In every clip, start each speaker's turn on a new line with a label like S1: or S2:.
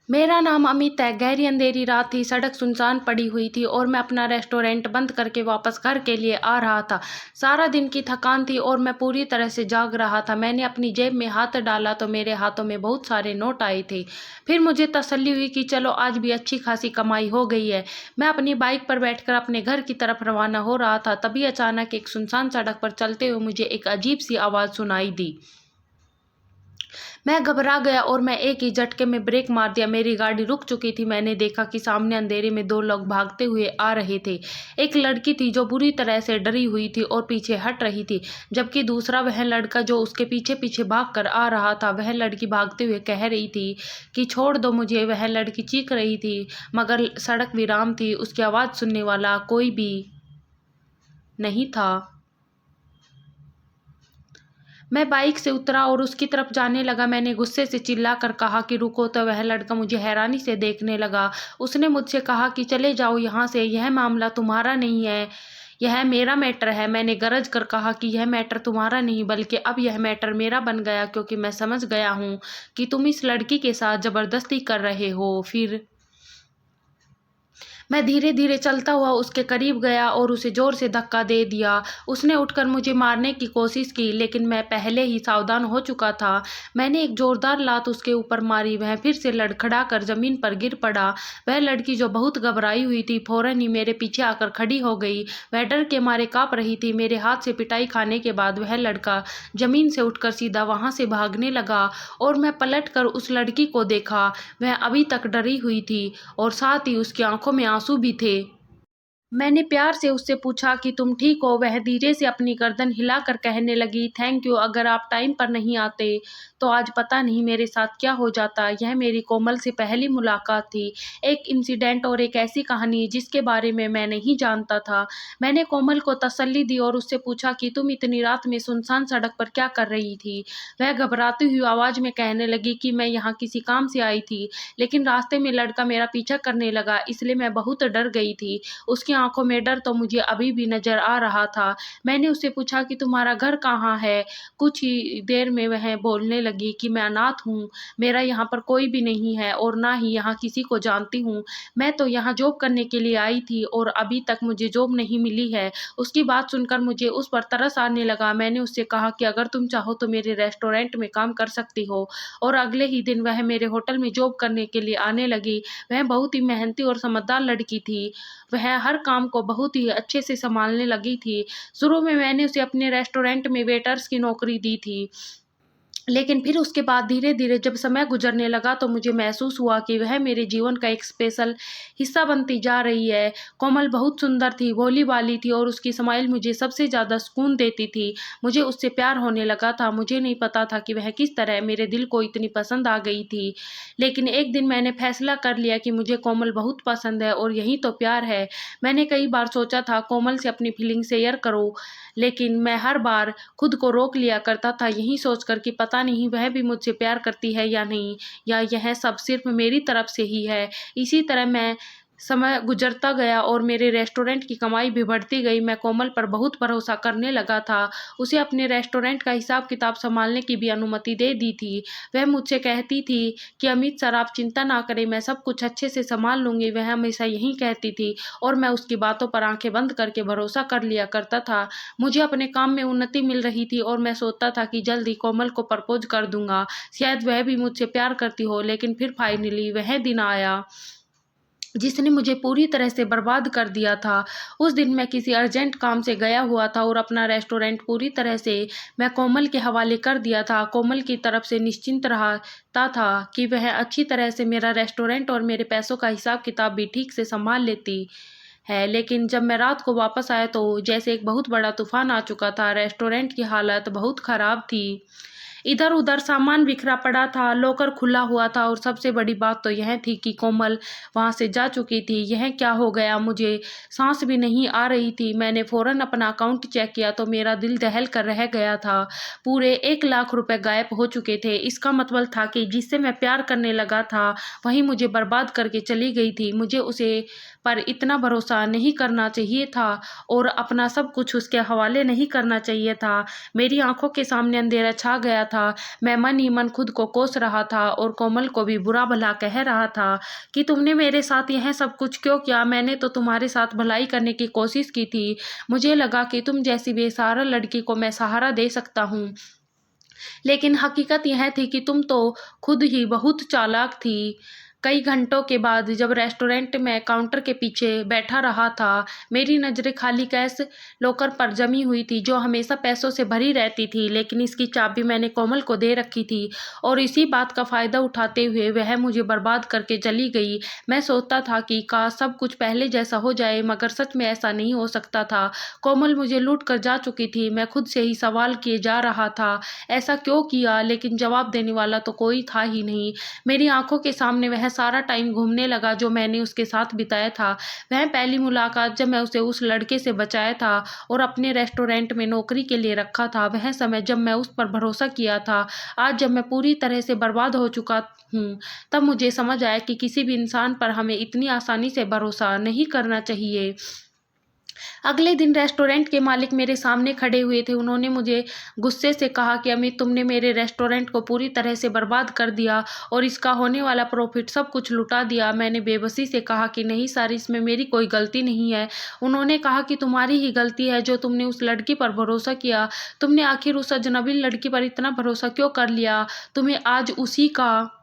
S1: मेरा नाम अमित है। गहरी अंधेरी रात थी, सड़क सुनसान पड़ी हुई थी और मैं अपना रेस्टोरेंट बंद करके वापस घर के लिए आ रहा था। सारा दिन की थकान थी और मैं पूरी तरह से जाग रहा था। मैंने अपनी जेब में हाथ डाला तो मेरे हाथों में बहुत सारे नोट आए थे। फिर मुझे तसल्ली हुई कि चलो आज भी अच्छी खासी कमाई हो गई है। मैं अपनी बाइक पर बैठकर अपने घर की तरफ रवाना हो रहा था, तभी अचानक एक सुनसान सड़क पर चलते हुए मुझे एक अजीब सी आवाज़ सुनाई दी। मैं घबरा गया और मैं एक ही झटके में ब्रेक मार दिया। मेरी गाड़ी रुक चुकी थी। मैंने देखा कि सामने अंधेरे में दो लोग भागते हुए आ रहे थे। एक लड़की थी जो बुरी तरह से डरी हुई थी और पीछे हट रही थी, जबकि दूसरा वह लड़का जो उसके पीछे पीछे भाग कर आ रहा था। वह लड़की भागते हुए कह रही थी कि छोड़ दो मुझे। वह लड़की चीख रही थी, मगर सड़क वीरान थी। उसकी आवाज़ सुनने वाला कोई भी नहीं था। मैं बाइक से उतरा और उसकी तरफ जाने लगा। मैंने गुस्से से चिल्लाकर कहा कि रुको, तो वह लड़का मुझे हैरानी से देखने लगा। उसने मुझसे कहा कि चले जाओ यहाँ से, यह मामला तुम्हारा नहीं है, यह मेरा मैटर है। मैंने गरज कर कहा कि यह मैटर तुम्हारा नहीं, बल्कि अब यह मैटर मेरा बन गया, क्योंकि मैं समझ गया हूँ कि तुम इस लड़की के साथ ज़बरदस्ती कर रहे हो। फिर मैं धीरे धीरे चलता हुआ उसके करीब गया और उसे जोर से धक्का दे दिया। उसने उठकर मुझे मारने की कोशिश की, लेकिन मैं पहले ही सावधान हो चुका था। मैंने एक जोरदार लात उसके ऊपर मारी। वह फिर से लड़खड़ा कर जमीन पर गिर पड़ा। वह लड़की जो बहुत घबराई हुई थी, फौरन ही मेरे पीछे आकर खड़ी हो गई। वह डर के मारे कांप रही थी। मेरे हाथ से पिटाई खाने के बाद वह लड़का जमीन से उठकर सीधा वहां से भागने लगा और मैं पलट कर उस लड़की को देखा। वह अभी तक डरी हुई थी और साथ ही उसकी आंखों में आंसू भी थे। मैंने प्यार से उससे पूछा कि तुम ठीक हो? वह धीरे से अपनी गर्दन हिलाकर कहने लगी, थैंक यू। अगर आप टाइम पर नहीं आते तो आज पता नहीं मेरे साथ क्या हो जाता। यह मेरी कोमल से पहली मुलाकात थी, एक इंसिडेंट और एक ऐसी कहानी जिसके बारे में मैं नहीं जानता था। मैंने कोमल को तसल्ली दी और उससे पूछा कि तुम इतनी रात में सुनसान सड़क पर क्या कर रही थी? वह घबराती हुई आवाज में कहने लगी कि मैं यहाँ किसी काम से आई थी, लेकिन रास्ते में लड़का मेरा पीछा करने लगा, इसलिए मैं बहुत डर गई थी। उसकी आंखों में डर तो मुझे अभी भी नजर आ रहा था। मैंने उससे पूछा कि तुम्हारा घर कहाँ है? कुछ ही देर में वह बोलने लगी कि मैं अनाथ हूँ, मेरा यहाँ पर कोई भी नहीं है और ना ही यहाँ किसी को जानती हूँ। मैं तो यहाँ जॉब करने के लिए आई थी और अभी तक मुझे जॉब नहीं मिली है। उसकी बात सुनकर मुझे उस पर तरस आने लगा। मैंने उससे कहा कि अगर तुम चाहो तो मेरे रेस्टोरेंट में काम कर सकती हो, और अगले ही दिन वह मेरे होटल में जॉब करने के लिए आने लगी। वह बहुत ही मेहनती और समझदार लड़की थी। वह हर काम को बहुत ही अच्छे से सँभालने लगी थी। शुरू में मैंने उसे अपने रेस्टोरेंट में वेटर्स की नौकरी दी थी। लेकिन फिर उसके बाद धीरे-धीरे जब समय गुज़रने लगा तो मुझे महसूस हुआ कि वह मेरे जीवन का एक स्पेशल हिस्सा बनती जा रही है। कोमल बहुत सुंदर थी, भोली-भाली थी और उसकी स्माइल मुझे सबसे ज़्यादा सुकून देती थी। मुझे उससे प्यार होने लगा था। मुझे नहीं पता था कि वह किस तरह मेरे दिल को इतनी पसंद आ गई थी। लेकिन एक दिन मैंने फैसला कर लिया कि मुझे कोमल बहुत पसंद है और यही तो प्यार है। मैंने कई बार सोचा था कोमल से अपनी फीलिंग शेयर करूँ, लेकिन मैं हर बार खुद को रोक लिया करता था, यही सोचकर कि पता नहीं वह भी मुझसे प्यार करती है या नहीं, या यह सब सिर्फ मेरी तरफ से ही है। इसी तरह मैं समय गुजरता गया और मेरे रेस्टोरेंट की कमाई भी बढ़ती गई। मैं कोमल पर बहुत भरोसा करने लगा था। उसे अपने रेस्टोरेंट का हिसाब किताब संभालने की भी अनुमति दे दी थी। वह मुझसे कहती थी कि अमित सर, आप चिंता ना करें, मैं सब कुछ अच्छे से संभाल लूंगी। वह हमेशा यही कहती थी और मैं उसकी बातों पर आंखें बंद करके भरोसा कर लिया करता था। मुझे अपने काम में उन्नति मिल रही थी और मैं सोचता था कि जल्द ही कोमल को प्रपोज कर दूंगा, शायद वह भी मुझसे प्यार करती हो। लेकिन फिर फाइनली वह दिन आया जिसने मुझे पूरी तरह से बर्बाद कर दिया था। उस दिन मैं किसी अर्जेंट काम से गया हुआ था और अपना रेस्टोरेंट पूरी तरह से मैं कोमल के हवाले कर दिया था। कोमल की तरफ से निश्चिंत रहता था कि वह अच्छी तरह से मेरा रेस्टोरेंट और मेरे पैसों का हिसाब किताब भी ठीक से संभाल लेती है। लेकिन जब मैं रात को वापस आया तो जैसे एक बहुत बड़ा तूफान आ चुका था। रेस्टोरेंट की हालत बहुत खराब थी। इधर उधर सामान बिखरा पड़ा था, लॉकर खुला हुआ था और सबसे बड़ी बात तो यह थी कि कोमल वहां से जा चुकी थी। यह क्या हो गया? मुझे सांस भी नहीं आ रही थी। मैंने फौरन अपना अकाउंट चेक किया तो मेरा दिल दहल कर रह गया था। पूरे 1 लाख रुपए गायब हो चुके थे। इसका मतलब था कि जिससे मैं प्यार करने लगा था वही मुझे बर्बाद करके चली गई थी। मुझे उसे पर इतना भरोसा नहीं करना चाहिए था और अपना सब कुछ उसके हवाले नहीं करना चाहिए था। मेरी आंखों के सामने अंधेरा छा गया था। मैं मन ही मन खुद को कोस रहा था और कोमल को भी बुरा भला कह रहा था कि तुमने मेरे साथ यह सब कुछ क्यों किया। मैंने तो तुम्हारे साथ भलाई करने की कोशिश की थी। मुझे लगा कि तुम जैसी बेसहारा लड़की को मैं सहारा दे सकता हूँ, लेकिन हकीकत यह थी कि तुम तो खुद ही बहुत चालाक थी। कई घंटों के बाद जब रेस्टोरेंट में काउंटर के पीछे बैठा रहा था, मेरी नज़रें खाली कैश लॉकर पर जमी हुई थी, जो हमेशा पैसों से भरी रहती थी, लेकिन इसकी चाबी मैंने कोमल को दे रखी थी और इसी बात का फ़ायदा उठाते हुए वह मुझे बर्बाद करके चली गई। मैं सोचता था कि काश सब कुछ पहले जैसा हो जाए, मगर सच में ऐसा नहीं हो सकता था। कोमल मुझे लूट कर जा चुकी थी। मैं खुद से ही सवाल किए जा रहा था, ऐसा क्यों किया, लेकिन जवाब देने वाला तो कोई था ही नहीं। मेरी आंखों के सामने वह सारा टाइम घूमने लगा जो मैंने उसके साथ बिताया था। वह पहली मुलाकात जब मैं उसे उस लड़के से बचाया था और अपने रेस्टोरेंट में नौकरी के लिए रखा था, वह समय जब मैं उस पर भरोसा किया था। आज जब मैं पूरी तरह से बर्बाद हो चुका हूँ, तब मुझे समझ आया कि किसी भी इंसान पर हमें इतनी आसानी से भरोसा नहीं करना चाहिए। अगले दिन रेस्टोरेंट के मालिक मेरे सामने खड़े हुए थे। उन्होंने मुझे गुस्से से कहा कि अमित, तुमने मेरे रेस्टोरेंट को पूरी तरह से बर्बाद कर दिया और इसका होने वाला प्रॉफिट सब कुछ लुटा दिया। मैंने बेबसी से कहा कि नहीं सर, इसमें मेरी कोई गलती नहीं है। उन्होंने कहा कि तुम्हारी ही गलती है जो तुमने उस लड़की पर भरोसा किया। तुमने आखिर उस अजनबी लड़की पर इतना भरोसा क्यों कर लिया? तुम्हें आज उसी का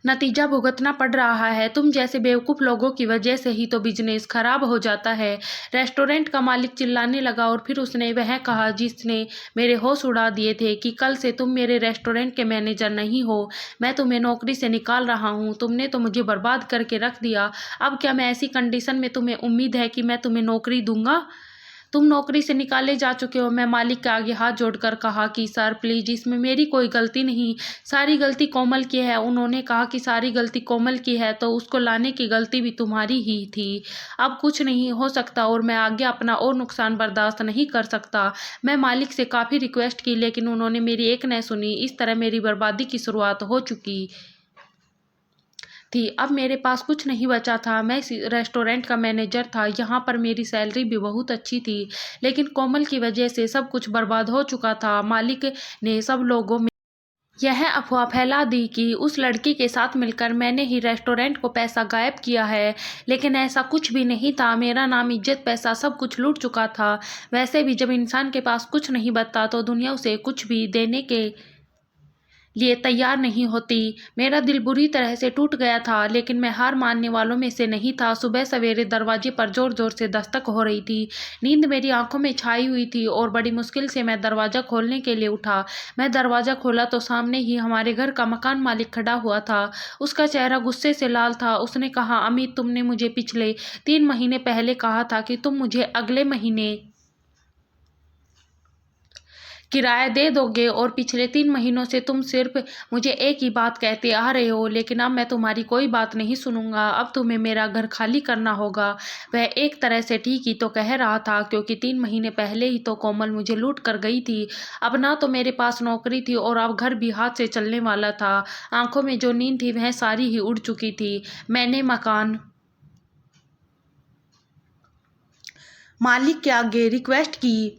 S1: नतीजा भुगतना पड़ रहा है। तुम जैसे बेवकूफ़ लोगों की वजह से ही तो बिजनेस खराब हो जाता है। रेस्टोरेंट का मालिक चिल्लाने लगा और फिर उसने वह कहा जिसने मेरे होश उड़ा दिए थे कि कल से तुम मेरे रेस्टोरेंट के मैनेजर नहीं हो। मैं तुम्हें नौकरी से निकाल रहा हूँ। तुमने तो मुझे बर्बाद करके रख दिया। अब क्या मैं ऐसी कंडीशन में तुम्हें उम्मीद है कि मैं तुम्हें नौकरी दूंगा? तुम नौकरी से निकाले जा चुके हो। मैं मालिक के आगे हाथ जोड़कर कहा कि सर प्लीज़, इसमें मेरी कोई गलती नहीं, सारी गलती कोमल की है। उन्होंने कहा कि सारी गलती कोमल की है तो उसको लाने की गलती भी तुम्हारी ही थी। अब कुछ नहीं हो सकता और मैं आगे अपना और नुकसान बर्दाश्त नहीं कर सकता। मैं मालिक से काफ़ी रिक्वेस्ट की, लेकिन उन्होंने मेरी एक न सुनी। इस तरह मेरी बर्बादी की शुरुआत हो चुकी थी। अब मेरे पास कुछ नहीं बचा था। मैं इस रेस्टोरेंट का मैनेजर था। यहाँ पर मेरी सैलरी भी बहुत अच्छी थी, लेकिन कोमल की वजह से सब कुछ बर्बाद हो चुका था। मालिक ने सब लोगों में यह अफवाह फैला दी कि उस लड़की के साथ मिलकर मैंने ही रेस्टोरेंट को पैसा गायब किया है, लेकिन ऐसा कुछ भी नहीं था। मेरा नाम, इज्जत, पैसा सब कुछ लूट चुका था। वैसे भी जब इंसान के पास कुछ नहीं बचता तो दुनिया उसे कुछ भी देने के लिए तैयार नहीं होती। मेरा दिल बुरी तरह से टूट गया था, लेकिन मैं हार मानने वालों में से नहीं था। सुबह सवेरे दरवाजे पर जोर जोर से दस्तक हो रही थी। नींद मेरी आंखों में छाई हुई थी और बड़ी मुश्किल से मैं दरवाज़ा खोलने के लिए उठा। मैं दरवाज़ा खोला तो सामने ही हमारे घर का मकान मालिक खड़ा हुआ था। उसका चेहरा गुस्से से लाल था। उसने कहा, अमित, तुमने मुझे पिछले 3 महीने पहले कहा था कि तुम मुझे अगले महीने किराया दे दोगे और पिछले 3 महीनों से तुम सिर्फ मुझे एक ही बात कहते आ रहे हो, लेकिन अब मैं तुम्हारी कोई बात नहीं सुनूंगा। अब तुम्हें मेरा घर खाली करना होगा। वह एक तरह से ठीक ही तो कह रहा था, क्योंकि 3 महीने पहले ही तो कोमल मुझे लूट कर गई थी। अब ना तो मेरे पास नौकरी थी और अब घर भी हाथ से चलने वाला था। आंखों में जो नींद थी वह सारी ही उड़ चुकी थी। मैंने मकान मालिक के आगे रिक्वेस्ट की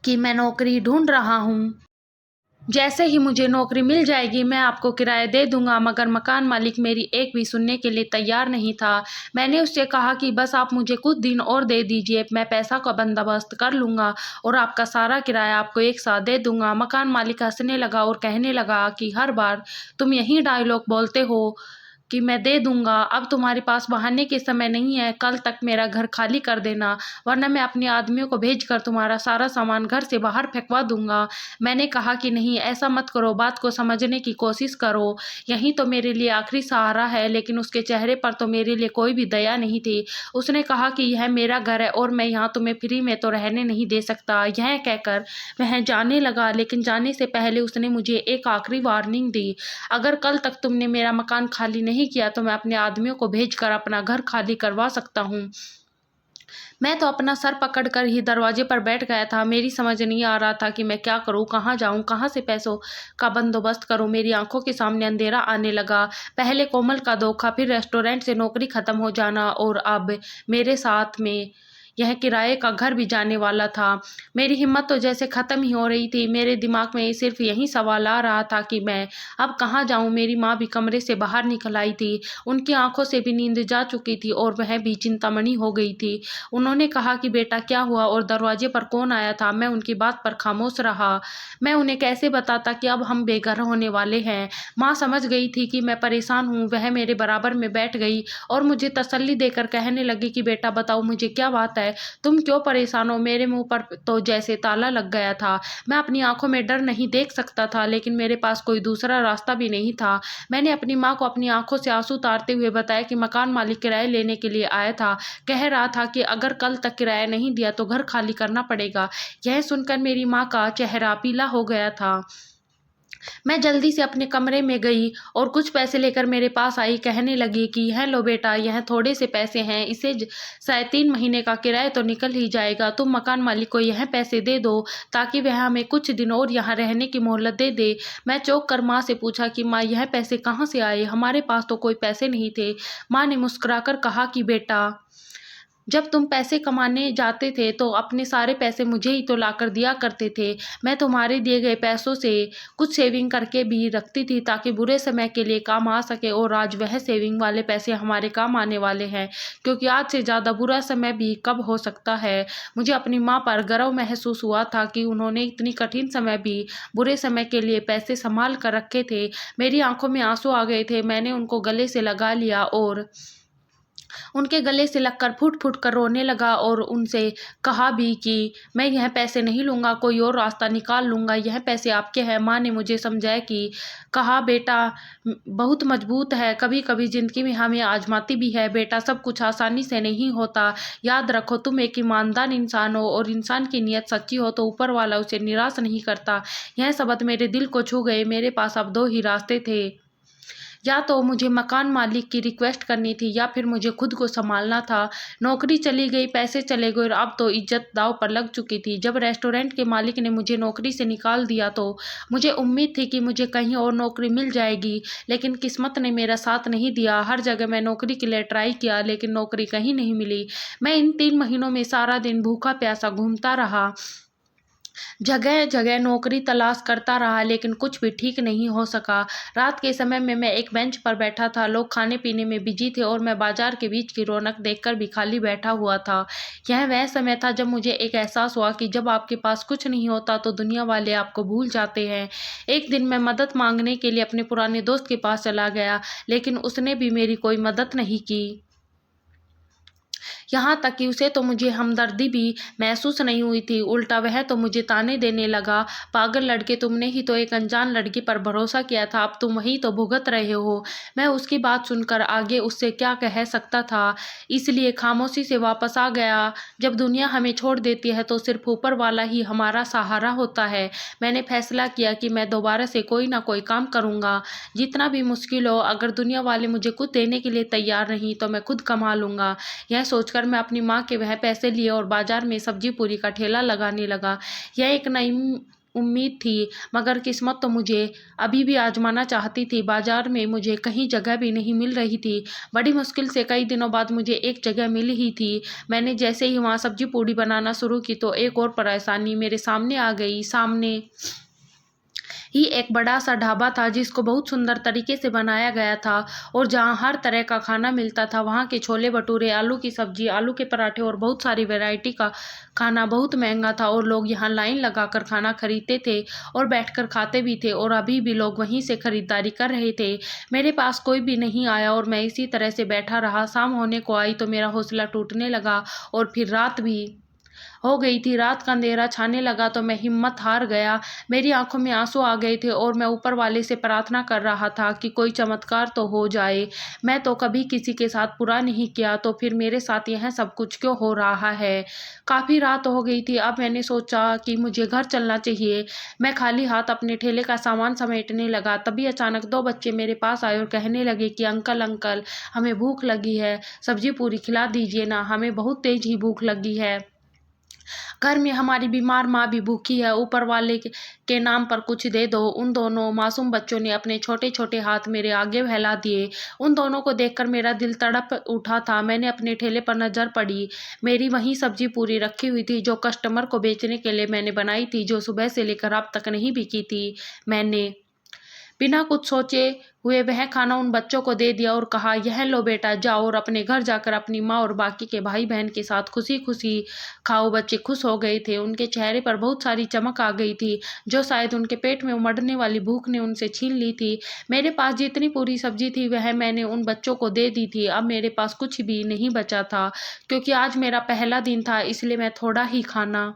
S1: कि मैं नौकरी ढूंढ रहा हूँ। जैसे ही मुझे नौकरी मिल जाएगी मैं आपको किराया दे दूंगा, मगर मकान मालिक मेरी एक भी सुनने के लिए तैयार नहीं था। मैंने उससे कहा कि बस आप मुझे कुछ दिन और दे दीजिए, मैं पैसा का बंदोबस्त कर लूँगा और आपका सारा किराया आपको एक साथ दे दूंगा। मकान मालिक हंसने लगा और कहने लगा कि हर बार तुम यही डायलॉग बोलते हो कि मैं दे दूंगा। अब तुम्हारे पास बहाने के समय नहीं है। कल तक मेरा घर खाली कर देना, वरना मैं अपने आदमियों को भेजकर तुम्हारा सारा सामान घर से बाहर फेंकवा दूंगा। मैंने कहा कि नहीं, ऐसा मत करो, बात को समझने की कोशिश करो। यही तो मेरे लिए आखिरी सहारा है। लेकिन उसके चेहरे पर तो मेरे लिए कोई भी दया नहीं थी। उसने कहा कि यह मेरा घर है और मैं यहाँ तुम्हें फ्री में तो रहने नहीं दे सकता। यह कहकर वह जाने लगा, लेकिन जाने से पहले उसने मुझे एक आखिरी वार्निंग दी। अगर कल तक तुमने मेरा मकान खाली नहीं किया तो मैं अपने आदमियों को भेजकर अपना घर खाली करवा सकता हूँ। मैं तो अपना सर पकड़कर ही दरवाजे पर बैठ गया था। मेरी समझ नहीं आ रहा था कि मैं क्या करूं, कहाँ जाऊं, कहाँ से पैसों का बंदोबस्त करूं। मेरी आंखों के सामने अंधेरा आने लगा। पहले कोमल का धोखा, फिर रेस्टोरेंट से नौकरी खत्म हो जाना और अब मेरे साथ में यह किराए का घर भी जाने वाला था। मेरी हिम्मत तो जैसे ख़त्म ही हो रही थी। मेरे दिमाग में सिर्फ यही सवाल आ रहा था कि मैं अब कहाँ जाऊँ। मेरी माँ भी कमरे से बाहर निकल आई थी। उनकी आंखों से भी नींद जा चुकी थी और वह भी चिंतामणि हो गई थी। उन्होंने कहा कि बेटा क्या हुआ और दरवाजे पर कौन आया था। मैं उनकी बात पर खामोश रहा। मैं उन्हें कैसे बताता कि अब हम बेघर होने वाले हैं। माँ समझ गई थी कि मैं परेशान हूँ। वह मेरे बराबर में बैठ गई और मुझे तसल्ली देकर कहने लगी कि बेटा बताओ मुझे क्या बात है, तुम क्यों परेशान हो। मेरे मुंह पर तो जैसे ताला लग गया था। मैं अपनी आंखों में डर नहीं देख सकता था, लेकिन मेरे पास कोई दूसरा रास्ता भी नहीं था। मैंने अपनी माँ को अपनी आंखों से आंसू उतारते हुए बताया कि मकान मालिक किराया लेने के लिए आया था। कह रहा था कि अगर कल तक किराया नहीं दिया तो घर खाली करना पड़ेगा। यह सुनकर मेरी माँ का चेहरा पीला हो गया था। मैं जल्दी से अपने कमरे में गई और कुछ पैसे लेकर मेरे पास आई। कहने लगी कि यह लो बेटा, यह थोड़े से पैसे हैं, इसे शायद 3 महीने का किराया तो निकल ही जाएगा। तुम मकान मालिक को यह पैसे दे दो ताकि वह हमें कुछ दिन और यहाँ रहने की मोहलत दे दे। मैं चौंक कर माँ से पूछा कि माँ यह पैसे कहाँ से आए, हमारे पास तो कोई पैसे नहीं थे। माँ ने मुस्कुराकर कहा कि बेटा जब तुम पैसे कमाने जाते थे तो अपने सारे पैसे मुझे ही तो लाकर दिया करते थे। मैं तुम्हारे दिए गए पैसों से कुछ सेविंग करके भी रखती थी ताकि बुरे समय के लिए काम आ सके, और आज वह सेविंग वाले पैसे हमारे काम आने वाले हैं, क्योंकि आज से ज़्यादा बुरा समय भी कब हो सकता है। मुझे अपनी माँ पर गर्व महसूस हुआ था कि उन्होंने इतनी कठिन समय भी बुरे समय के लिए पैसे संभाल कर रखे थे। मेरी आंखों में आंसू आ गए थे। मैंने उनको गले से लगा लिया और उनके गले से लगकर फूट-फूट कर रोने लगा और उनसे कहा भी कि मैं यह पैसे नहीं लूँगा, कोई और रास्ता निकाल लूँगा, यह पैसे आपके हैं। माँ ने मुझे समझाया कि कहा बेटा बहुत मजबूत है, कभी-कभी ज़िंदगी में हमें आज़माती भी है बेटा, सब कुछ आसानी से नहीं होता। याद रखो तुम एक ईमानदार इंसान हो और इंसान की नीयत सच्ची हो तो ऊपर वाला उसे निराश नहीं करता। यह शब्द मेरे दिल को छू गए। मेरे पास अब 2 ही रास्ते थे। या तो मुझे मकान मालिक की रिक्वेस्ट करनी थी या फिर मुझे खुद को संभालना था। नौकरी चली गई, पैसे चले गए और अब तो इज्जत दांव पर लग चुकी थी। जब रेस्टोरेंट के मालिक ने मुझे नौकरी से निकाल दिया तो मुझे उम्मीद थी कि मुझे कहीं और नौकरी मिल जाएगी, लेकिन किस्मत ने मेरा साथ नहीं दिया। हर जगह मैं नौकरी के लिए ट्राई किया, लेकिन नौकरी कहीं नहीं मिली। मैं इन 3 महीनों में सारा दिन भूखा प्यासा घूमता रहा, जगह जगह नौकरी तलाश करता रहा, लेकिन कुछ भी ठीक नहीं हो सका। रात के समय में मैं एक बेंच पर बैठा था। लोग खाने पीने में बिजी थे और मैं बाजार के बीच की रौनक देखकर भी खाली बैठा हुआ था। यह वह समय था जब मुझे एक एहसास हुआ कि जब आपके पास कुछ नहीं होता तो दुनिया वाले आपको भूल जाते हैं। एक दिन मैं मदद मांगने के लिए अपने पुराने दोस्त के पास चला गया, लेकिन उसने भी मेरी कोई मदद नहीं की। यहाँ तक कि उसे तो मुझे हमदर्दी भी महसूस नहीं हुई थी। उल्टा वह तो मुझे ताने देने लगा, पागल लड़के, तुमने ही तो एक अनजान लड़की पर भरोसा किया था, अब तुम वही तो भुगत रहे हो। मैं उसकी बात सुनकर आगे उससे क्या कह सकता था, इसलिए खामोशी से वापस आ गया। जब दुनिया हमें छोड़ देती है तो सिर्फ ऊपर वाला ही हमारा सहारा होता है। मैंने फैसला किया कि मैं दोबारा से कोई ना कोई काम करूँगा, जितना भी मुश्किल हो। अगर दुनिया वाले मुझे कुछ देने के लिए तैयार नहीं तो मैं खुद कमा लूँगा। यह सोचकर मैं अपनी माँ के वह पैसे लिए और बाजार में सब्जी पूरी का ठेला लगाने लगा। यह एक नई उम्मीद थी, मगर किस्मत तो मुझे अभी भी आजमाना चाहती थी। बाजार में मुझे कहीं जगह भी नहीं मिल रही थी। बड़ी मुश्किल से कई दिनों बाद मुझे एक जगह मिल ही थी। मैंने जैसे ही वहाँ सब्जी पूरी बनाना शुरू की तो एक और परेशानी मेरे सामने आ गई। सामने ही एक बड़ा सा ढाबा था जिसको बहुत सुंदर तरीके से बनाया गया था और जहाँ हर तरह का खाना मिलता था। वहाँ के छोले भटूरे, आलू की सब्जी, आलू के पराठे और बहुत सारी वैरायटी का खाना बहुत महंगा था और लोग यहाँ लाइन लगाकर खाना खरीदते थे और बैठकर खाते भी थे, और अभी भी लोग वहीं से खरीदारी कर रहे थे। मेरे पास कोई भी नहीं आया और मैं इसी तरह से बैठा रहा। शाम होने को आई तो मेरा हौसला टूटने लगा और फिर रात भी हो गई थी। रात का अंधेरा छाने लगा तो मैं हिम्मत हार गया। मेरी आंखों में आंसू आ गए थे और मैं ऊपर वाले से प्रार्थना कर रहा था कि कोई चमत्कार तो हो जाए। मैं तो कभी किसी के साथ बुरा नहीं किया, तो फिर मेरे साथ यह सब कुछ क्यों हो रहा है। काफ़ी रात हो गई थी। अब मैंने सोचा कि मुझे घर चलना चाहिए। मैं खाली हाथ अपने ठेले का सामान समेटने लगा। तभी अचानक 2 बच्चे मेरे पास आए और कहने लगे कि अंकल अंकल, हमें भूख लगी है, सब्जी पूरी खिला दीजिए ना, हमें बहुत तेज ही भूख लगी है। घर में हमारी बीमार माँ भी भूखी है, ऊपर वाले के नाम पर कुछ दे दो। उन दोनों मासूम बच्चों ने अपने छोटे छोटे हाथ मेरे आगे फैला दिए। उन दोनों को देखकर मेरा दिल तड़प उठा था। मैंने अपने ठेले पर नजर पड़ी। मेरी वही सब्जी पूरी रखी हुई थी जो कस्टमर को बेचने के लिए मैंने बनाई थी, जो सुबह से लेकर अब तक नहीं बिकी थी। मैंने बिना कुछ सोचे हुए वह खाना उन बच्चों को दे दिया और कहा, यह लो बेटा, जाओ और अपने घर जाकर अपनी माँ और बाकी के भाई बहन के साथ खुशी खुशी खाओ। बच्चे खुश हो गए थे। उनके चेहरे पर बहुत सारी चमक आ गई थी, जो शायद उनके पेट में उमड़ने वाली भूख ने उनसे छीन ली थी। मेरे पास जितनी पूरी सब्जी थी वह मैंने उन बच्चों को दे दी थी। अब मेरे पास कुछ भी नहीं बचा था। क्योंकि आज मेरा पहला दिन था, इसलिए मैं थोड़ा ही खाना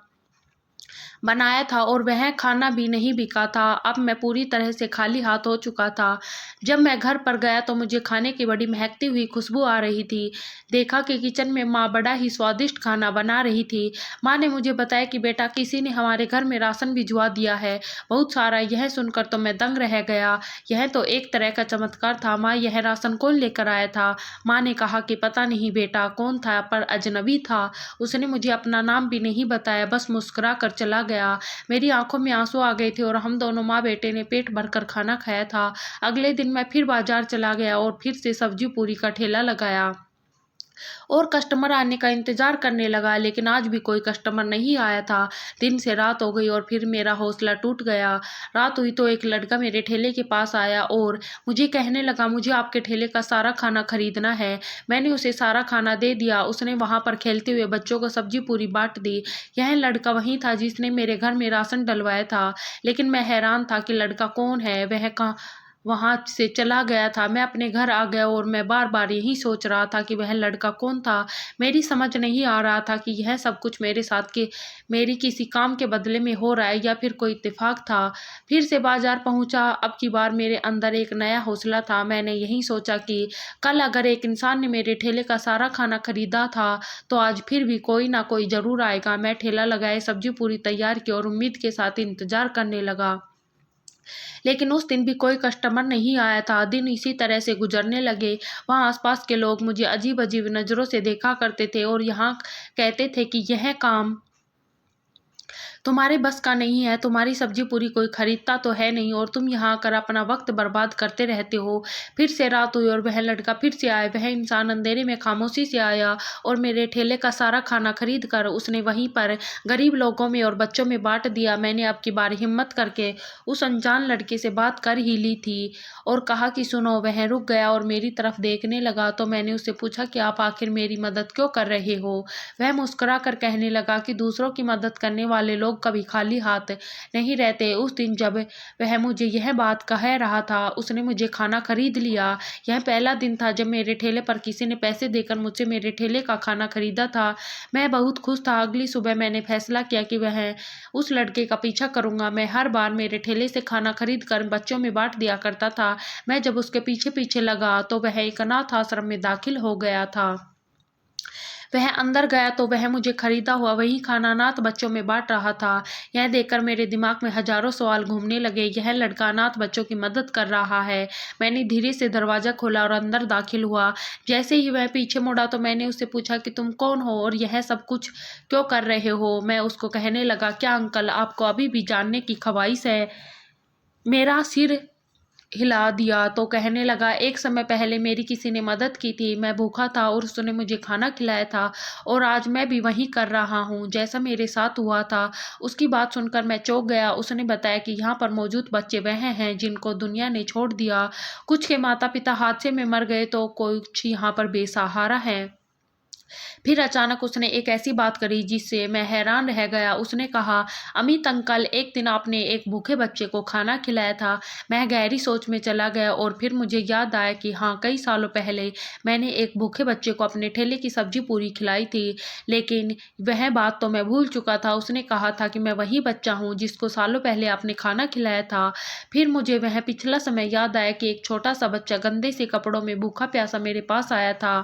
S1: बनाया था और वह खाना भी नहीं बिका था। अब मैं पूरी तरह से खाली हाथ हो चुका था। जब मैं घर पर गया तो मुझे खाने की बड़ी महकती हुई खुशबू आ रही थी। देखा कि किचन में माँ बड़ा ही स्वादिष्ट खाना बना रही थी। माँ ने मुझे बताया कि बेटा, किसी ने हमारे घर में राशन भिजवा दिया है, बहुत सारा। यह सुनकर तो मैं दंग रह गया। यह तो एक तरह का चमत्कार था। माँ, यह राशन कौन लेकर आया था? माँ ने कहा कि पता नहीं बेटा कौन था, पर अजनबी था। उसने मुझे अपना नाम भी नहीं बताया, बस मुस्कुरा कर चला गया। मेरी आंखों में आंसू आ गए थे और हम दोनों माँ बेटे ने पेट भरकर खाना खाया था। अगले दिन मैं फिर बाजार चला गया और फिर से सब्जी पूरी का ठेला लगाया और कस्टमर आने का इंतजार करने लगा, लेकिन आज भी कोई कस्टमर नहीं आया था। दिन से रात हो गई और फिर मेरा हौसला टूट गया। रात हुई तो एक लड़का मेरे ठेले के पास आया और मुझे कहने लगा, मुझे आपके ठेले का सारा खाना खरीदना है। मैंने उसे सारा खाना दे दिया। उसने वहां पर खेलते हुए बच्चों को सब्जी पूरी बांट दी। यह लड़का वही था जिसने मेरे घर में राशन डलवाया था, लेकिन मैं हैरान था कि लड़का कौन है, वह कहाँ वहां से चला गया था। मैं अपने घर आ गया और मैं बार बार यही सोच रहा था कि वह लड़का कौन था। मेरी समझ नहीं आ रहा था कि यह सब कुछ मेरे साथ के मेरी किसी काम के बदले में हो रहा है या फिर कोई इत्तेफाक था। फिर से बाजार पहुंचा। अब की बार मेरे अंदर एक नया हौसला था। मैंने यही सोचा कि कल अगर एक इंसान ने मेरे ठेले का सारा खाना खरीदा था, तो आज फिर भी कोई ना कोई जरूर आएगा। मैं ठेला लगाए, सब्जी पूरी तैयार की और उम्मीद के साथ इंतजार करने लगा। लेकिन उस दिन भी कोई कस्टमर नहीं आया था। दिन इसी तरह से गुजरने लगे। वहाँ आसपास के लोग मुझे अजीब अजीब नज़रों से देखा करते थे और यहाँ कहते थे कि यह काम तुम्हारे बस का नहीं है, तुम्हारी सब्जी पूरी कोई खरीदता तो है नहीं और तुम यहाँ आकर अपना वक्त बर्बाद करते रहते हो। फिर से रात हुई और वह लड़का फिर से आया। वह इंसान अंधेरे में खामोशी से आया और मेरे ठेले का सारा खाना खरीद कर उसने वहीं पर गरीब लोगों में और बच्चों में बांट दिया। मैंने अब की बार हिम्मत करके उस अनजान लड़के से बात कर ही ली थी और कहा कि सुनो। वह रुक गया और मेरी तरफ देखने लगा। तो मैंने उससे पूछा कि आप आखिर मेरी मदद क्यों कर रहे हो? वह मुस्कुरा कर कहने लगा कि दूसरों की मदद करने वाले लोग कभी खाली हाथ नहीं रहते। उस दिन जब वह मुझे यह बात कह रहा था, उसने मुझे खाना खरीद लिया। यह पहला दिन था जब मेरे ठेले पर किसी ने पैसे देकर मुझसे मेरे ठेले का खाना खरीदा था। मैं बहुत खुश था। अगली सुबह मैंने फैसला किया कि वह उस लड़के का पीछा करूंगा। मैं हर बार मेरे ठेले से खाना खरीद कर बच्चों में बांट दिया करता था। मैं जब उसके पीछे पीछे लगा तो वह एक अनाथ आश्रम में दाखिल हो गया था। वह अंदर गया तो वह मुझे खरीदा हुआ वही खाना अनाथ बच्चों में बांट रहा था। यह देखकर मेरे दिमाग में हजारों सवाल घूमने लगे। यह लड़का अनाथ बच्चों की मदद कर रहा है। मैंने धीरे से दरवाजा खोला और अंदर दाखिल हुआ। जैसे ही वह पीछे मुड़ा तो मैंने उससे पूछा कि तुम कौन हो और यह सब कुछ क्यों कर रहे हो? मैं उसको कहने लगा, क्या अंकल, आपको अभी भी जानने की ख्वाहिश है? मेरा सिर हिला दिया तो कहने लगा, एक समय पहले मेरी किसी ने मदद की थी। मैं भूखा था और उसने मुझे खाना खिलाया था और आज मैं भी वही कर रहा हूँ जैसा मेरे साथ हुआ था। उसकी बात सुनकर मैं चौंक गया। उसने बताया कि यहाँ पर मौजूद बच्चे वह हैं जिनको दुनिया ने छोड़ दिया। कुछ के माता पिता हादसे में मर गए तो कुछ यहाँ पर बेसहारा हैं। फिर अचानक उसने एक ऐसी बात करी जिससे मैं हैरान रह गया। उसने कहा, अमित अंकल, एक दिन आपने एक भूखे बच्चे को खाना खिलाया था। मैं गहरी सोच में चला गया और फिर मुझे याद आया कि हाँ, कई सालों पहले मैंने एक भूखे बच्चे को अपने ठेले की सब्जी पूरी खिलाई थी, लेकिन वह बात तो मैं भूल चुका था। उसने कहा था कि मैं वही बच्चा हूँ जिसको सालों पहले आपने खाना खिलाया था। फिर मुझे वह पिछला समय याद आया कि एक छोटा सा बच्चा गंदे से कपड़ों में भूखा प्यासा मेरे पास आया था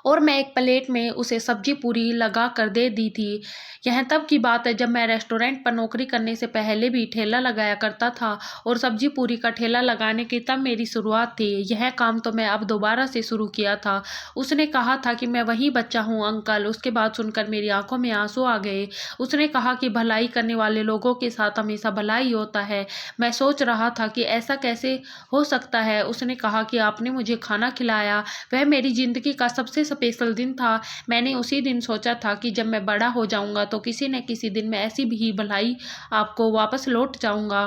S1: और मैं एक प्लेट में उसे सब्जी पूरी लगा कर दे दी थी। यह तब की बात है जब मैं रेस्टोरेंट पर नौकरी करने से पहले भी ठेला लगाया करता था और सब्जी पूरी का ठेला लगाने की तब मेरी शुरुआत थी। यह काम तो मैं अब दोबारा से शुरू किया था। उसने कहा था कि मैं वही बच्चा हूँ अंकल। उसके बाद सुनकर मेरी आंखों में आंसू आ गए। उसने कहा कि भलाई करने वाले लोगों के साथ हमेशा भलाई होता है। मैं सोच रहा था कि ऐसा कैसे हो सकता है। उसने कहा कि आपने मुझे खाना खिलाया, वह मेरी ज़िंदगी का सबसे स्पेशल दिन था। मैंने उसी दिन सोचा था कि जब मैं बड़ा हो जाऊँगा तो किसी न किसी दिन मैं ऐसी भी भलाई आपको वापस लौट जाऊँगा।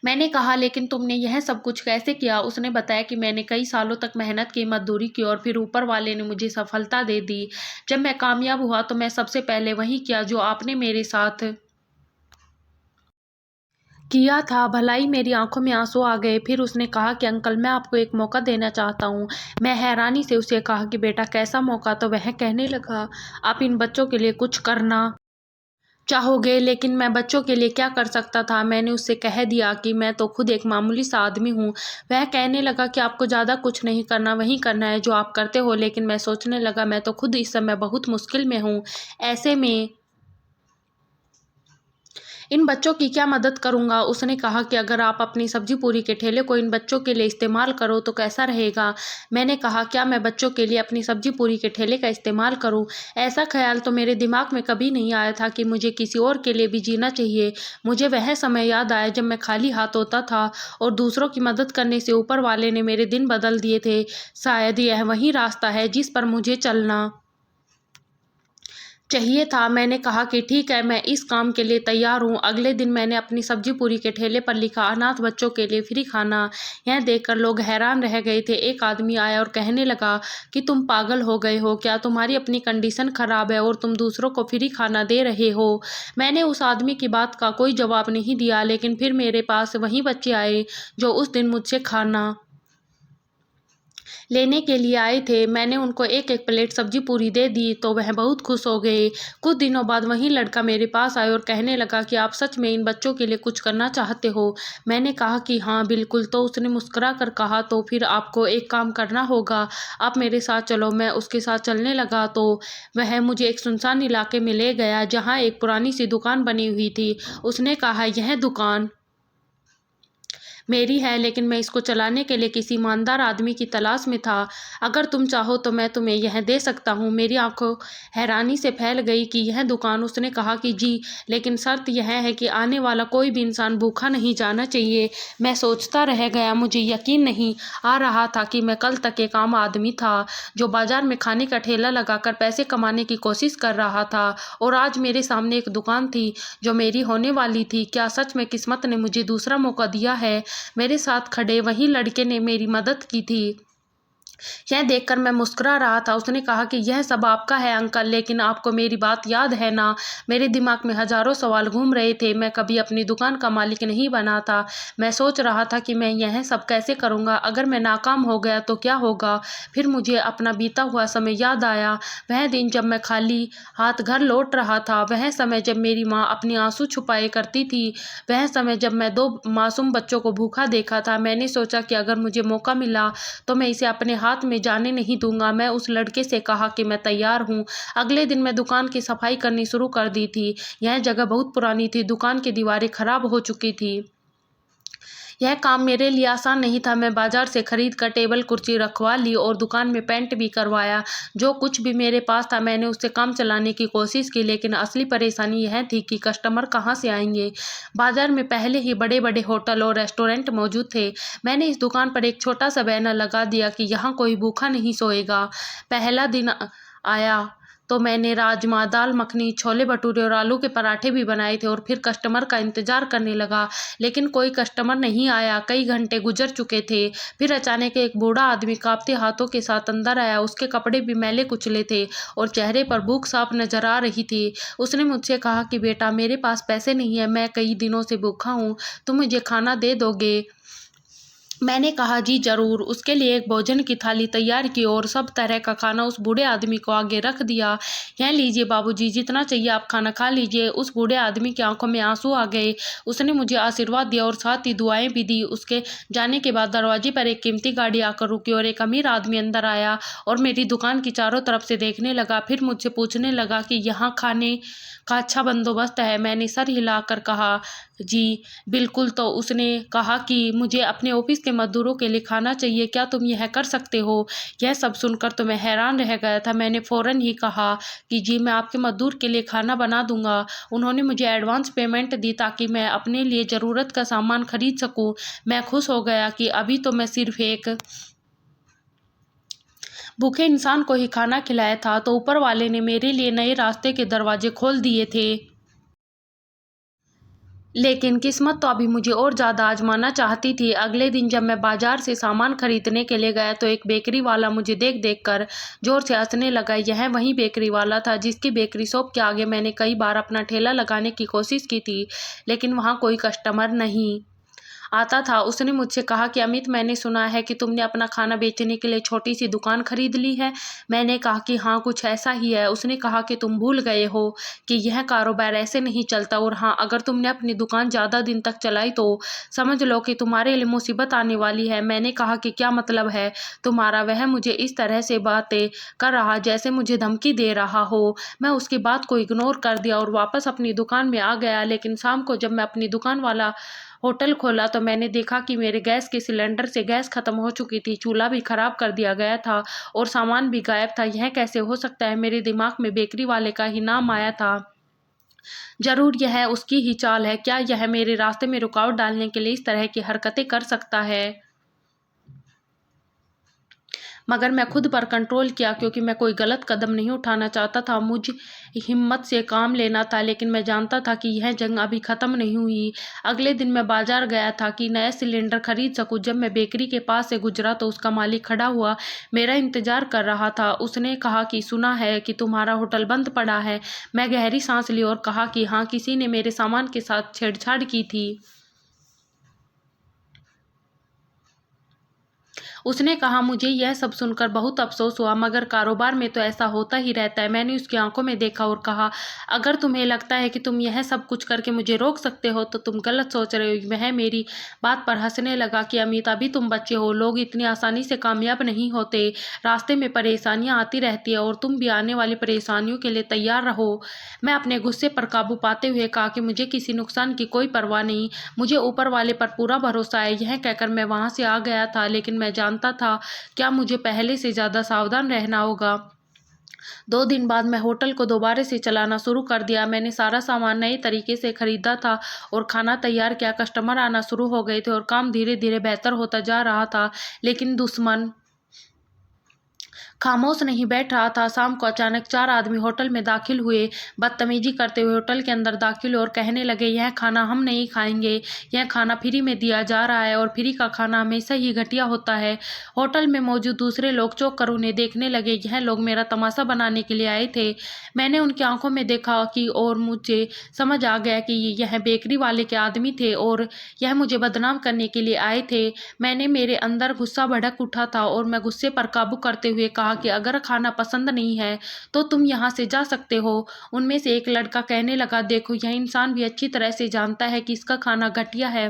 S1: मैंने कहा, लेकिन तुमने यह सब कुछ कैसे किया? उसने बताया कि मैंने कई सालों तक मेहनत की, मज़दूरी की और फिर ऊपर वाले ने मुझे सफलता दे दी। जब मैं कामयाब हुआ तो मैं सबसे पहले वही किया जो आपने मेरे साथ किया था। भलाई मेरी आंखों में आंसू आ गए। फिर उसने कहा कि अंकल, मैं आपको एक मौका देना चाहता हूँ। मैं हैरानी से उसे कहा कि बेटा, कैसा मौका? तो वह कहने लगा, आप इन बच्चों के लिए कुछ करना चाहोगे। लेकिन मैं बच्चों के लिए क्या कर सकता था? मैंने उससे कह दिया कि मैं तो खुद एक मामूली सा आदमी हूँ। वह कहने लगा कि आपको ज़्यादा कुछ नहीं करना, वही करना है जो आप करते हो। लेकिन मैं सोचने लगा, मैं तो खुद इस समय बहुत मुश्किल में हूँ। ऐसे में इन बच्चों की क्या मदद करूँगा? उसने कहा कि अगर आप अपनी सब्जी पूरी के ठेले को इन बच्चों के लिए इस्तेमाल करो तो कैसा रहेगा? मैंने कहा, क्या मैं बच्चों के लिए अपनी सब्जी पूरी के ठेले का इस्तेमाल करूँ? ऐसा ख़्याल तो मेरे दिमाग में कभी नहीं आया था कि मुझे किसी और के लिए भी जीना चाहिए। मुझे वह समय याद आया जब मैं खाली हाथ होता था और दूसरों की मदद करने से ऊपर वाले ने मेरे दिन बदल दिए थे। शायद यह वही रास्ता है जिस पर मुझे चलना चाहिए था। मैंने कहा कि ठीक है, मैं इस काम के लिए तैयार हूँ। अगले दिन मैंने अपनी सब्जी पूरी के ठेले पर लिखा, अनाथ बच्चों के लिए फ्री खाना। यह देखकर लोग हैरान रह गए थे। एक आदमी आया और कहने लगा कि तुम पागल हो गए हो क्या? तुम्हारी अपनी कंडीशन खराब है और तुम दूसरों को फ्री खाना दे रहे हो। मैंने उस आदमी की बात का कोई जवाब नहीं दिया, लेकिन फिर मेरे पास वही बच्चे आए जो उस दिन मुझसे खाना लेने के लिए आए थे। मैंने उनको एक-एक प्लेट सब्जी पूरी दे दी तो वह बहुत खुश हो गए। कुछ दिनों बाद वही लड़का मेरे पास आया और कहने लगा कि आप सच में इन बच्चों के लिए कुछ करना चाहते हो? मैंने कहा कि हाँ, बिल्कुल। तो उसने मुस्कुरा कर कहा, तो फिर आपको एक काम करना होगा, आप मेरे साथ चलो। मैं उसके साथ चलने लगा तो वह मुझे एक सुनसान इलाके में ले गया जहाँ एक पुरानी सी दुकान बनी हुई थी। उसने कहा, यह दुकान मेरी है, लेकिन मैं इसको चलाने के लिए किसी ईमानदार आदमी की तलाश में था। अगर तुम चाहो तो मैं तुम्हें यह दे सकता हूँ। मेरी आंखों हैरानी से फैल गई कि यह दुकान। उसने कहा कि जी, लेकिन शर्त यह है कि आने वाला कोई भी इंसान भूखा नहीं जाना चाहिए। मैं सोचता रह गया। मुझे यकीन नहीं आ रहा था कि मैं कल तक एक आम आदमी था जो बाजार में खाने का ठेला लगाकर पैसे कमाने की कोशिश कर रहा था, और आज मेरे सामने एक दुकान थी जो मेरी होने वाली थी। क्या सच में किस्मत ने मुझे दूसरा मौका दिया है? मेरे साथ खड़े वही लड़के ने मेरी मदद की थी। यह देखकर मैं मुस्कुरा रहा था। उसने कहा कि यह सब आपका है अंकल, लेकिन आपको मेरी बात याद है ना? मेरे दिमाग में हजारों सवाल घूम रहे थे। मैं कभी अपनी दुकान का मालिक नहीं बना था। मैं सोच रहा था कि मैं यह सब कैसे करूँगा? अगर मैं नाकाम हो गया तो क्या होगा? फिर मुझे अपना बीता हुआ समय याद आया। वह दिन जब मैं खाली हाथ घर लौट रहा था, वह समय जब मेरी माँ अपने आंसू छुपाए करती थी, वह समय जब मैं 2 मासूम बच्चों को भूखा देखा था। मैंने सोचा कि अगर मुझे मौका मिला तो मैं इसे अपने हाथ में जाने नहीं दूंगा। मैं उस लड़के से कहा कि मैं तैयार हूँ। अगले दिन मैं दुकान की सफाई करनी शुरू कर दी थी। यह जगह बहुत पुरानी थी, दुकान की दीवारें खराब हो चुकी थी। यह काम मेरे लिए आसान नहीं था। मैं बाजार से खरीद कर टेबल कुर्सी रखवा ली और दुकान में पेंट भी करवाया। जो कुछ भी मेरे पास था मैंने उससे काम चलाने की कोशिश की, लेकिन असली परेशानी यह थी कि कस्टमर कहाँ से आएंगे। बाजार में पहले ही बड़े बड़े होटल और रेस्टोरेंट मौजूद थे। मैंने इस दुकान पर एक छोटा सा बैनर लगा दिया कि यहाँ कोई भूखा नहीं सोएगा। पहला दिन आया तो मैंने राजमा, दाल मखनी, छोले भटूरे और आलू के पराठे भी बनाए थे और फिर कस्टमर का इंतजार करने लगा, लेकिन कोई कस्टमर नहीं आया। कई घंटे गुजर चुके थे। फिर अचानक एक बूढ़ा आदमी कांपते हाथों के साथ अंदर आया। उसके कपड़े भी मैले कुचले थे और चेहरे पर भूख साफ नजर आ रही थी। उसने मुझसे कहा कि बेटा, मेरे पास पैसे नहीं है, मैं कई दिनों से भूखा हूँ, तुम मुझे खाना दे दोगे? मैंने कहा, जी ज़रूर। उसके लिए एक भोजन की थाली तैयार की और सब तरह का खाना उस बूढ़े आदमी को आगे रख दिया। यह लीजिए बाबूजी, जितना चाहिए आप खाना खा लीजिए। उस बूढ़े आदमी की आंखों में आंसू आ गए। उसने मुझे आशीर्वाद दिया और साथ ही दुआएं भी दी। उसके जाने के बाद दरवाजे पर एक कीमती गाड़ी आकर रुकी और एक अमीर आदमी अंदर आया और मेरी दुकान की चारों तरफ से देखने लगा। फिर मुझसे पूछने लगा कि यहाँ खाने का अच्छा बंदोबस्त है। मैंने सर हिलाकर कहा, जी बिल्कुल। तो उसने कहा कि मुझे अपने ऑफिस के मज़दूरों के लिए खाना चाहिए, क्या तुम यह कर सकते हो? यह सब सुनकर तो मैं हैरान रह गया था। मैंने फ़ौरन ही कहा कि जी मैं आपके मज़दूर के लिए खाना बना दूँगा। उन्होंने मुझे एडवांस पेमेंट दी ताकि मैं अपने लिए ज़रूरत का सामान खरीद सकूँ। मैं खुश हो गया कि अभी तो मैं सिर्फ़ एक भूखे इंसान को ही खाना खिलाया था, तो ऊपर वाले ने मेरे लिए नए रास्ते के दरवाजे खोल दिए थे। लेकिन किस्मत तो अभी मुझे और ज़्यादा आजमाना चाहती थी। अगले दिन जब मैं बाजार से सामान खरीदने के लिए गया तो एक बेकरी वाला मुझे देख कर जोर से हंसने लगा। यह वही बेकरी वाला था जिसकी बेकरी शॉप के आगे मैंने कई बार अपना ठेला लगाने की कोशिश की थी, लेकिन वहाँ कोई कस्टमर नहीं आता था। उसने मुझसे कहा कि अमित, मैंने सुना है कि तुमने अपना खाना बेचने के लिए छोटी सी दुकान खरीद ली है। मैंने कहा कि हाँ, कुछ ऐसा ही है। उसने कहा कि तुम भूल गए हो कि यह कारोबार ऐसे नहीं चलता, और हाँ, अगर तुमने अपनी दुकान ज़्यादा दिन तक चलाई तो समझ लो कि तुम्हारे लिए मुसीबत आने वाली है। मैंने कहा कि क्या मतलब है तुम्हारा? वह मुझे इस तरह से बातें कर रहा जैसे मुझे धमकी दे रहा हो। मैं उसकी बात को इग्नोर कर दिया और वापस अपनी दुकान में आ गया। लेकिन शाम को जब मैं अपनी दुकान वाला होटल खोला तो मैंने देखा कि मेरे गैस के सिलेंडर से गैस खत्म हो चुकी थी, चूल्हा भी खराब कर दिया गया था और सामान भी गायब था। यह कैसे हो सकता है? मेरे दिमाग में बेकरी वाले का ही नाम आया था। जरूर यह उसकी ही चाल है। क्या यह मेरे रास्ते में रुकावट डालने के लिए इस तरह की हरकतें कर सकता है? मगर मैं खुद पर कंट्रोल किया क्योंकि मैं कोई गलत कदम नहीं उठाना चाहता था। मुझे हिम्मत से काम लेना था, लेकिन मैं जानता था कि यह जंग अभी ख़त्म नहीं हुई। अगले दिन मैं बाजार गया था कि नया सिलेंडर खरीद सकूं। जब मैं बेकरी के पास से गुजरा तो उसका मालिक खड़ा हुआ मेरा इंतजार कर रहा था। उसने कहा कि सुना है कि तुम्हारा होटल बंद पड़ा है। मैं गहरी सांस ली और कहा कि हाँ, किसी ने मेरे सामान के साथ छेड़छाड़ की थी। उसने कहा, मुझे यह सब सुनकर बहुत अफसोस हुआ, मगर कारोबार में तो ऐसा होता ही रहता है। मैंने उसकी आंखों में देखा और कहा, अगर तुम्हें लगता है कि तुम यह सब कुछ करके मुझे रोक सकते हो तो तुम गलत सोच रहे हो। वह मेरी बात पर हंसने लगा कि अमित, अभी तुम बच्चे हो, लोग इतनी आसानी से कामयाब नहीं होते। रास्ते में परेशानियां आती रहती है और तुम भी आने वाली परेशानियों के लिए तैयार रहो। मैं अपने गुस्से पर काबू पाते हुए कहा कि मुझे किसी नुकसान की कोई परवाह नहीं, मुझे ऊपर वाले पर पूरा भरोसा है। यह कहकर मैं वहां से आ गया था, लेकिन मैं जानता था क्या मुझे पहले से ज़्यादा सावधान रहना होगा। 2 दिन बाद मैं होटल को दोबारा से चलाना शुरू कर दिया। मैंने सारा सामान नए तरीके से खरीदा था और खाना तैयार किया। कस्टमर आना शुरू हो गए थे और काम धीरे धीरे बेहतर होता जा रहा था, लेकिन दुश्मन खामोश नहीं बैठ रहा था। शाम को अचानक 4 आदमी होटल में दाखिल हुए, बदतमीजी करते हुए होटल के अंदर दाखिल हुए और कहने लगे, यह खाना हम नहीं खाएंगे, यह खाना फ्री में दिया जा रहा है और फ्री का खाना हमेशा ही घटिया होता है। होटल में मौजूद दूसरे लोग चौंक कर उन्हें देखने लगे। यह लोग मेरा तमाशा बनाने के लिए आए थे। मैंने उनकी आंखों में देखा कि और मुझे समझ आ गया कि यह बेकरी वाले के आदमी थे और यह मुझे बदनाम करने के लिए आए थे। मैंने मेरे अंदर गुस्सा भड़क उठा था और मैं गुस्से पर काबू करते हुए कहा कि अगर खाना पसंद नहीं है तो तुम यहाँ से जा सकते हो। उनमें से एक लड़का कहने लगा, देखो, यह इंसान भी अच्छी तरह से जानता है कि इसका खाना घटिया है।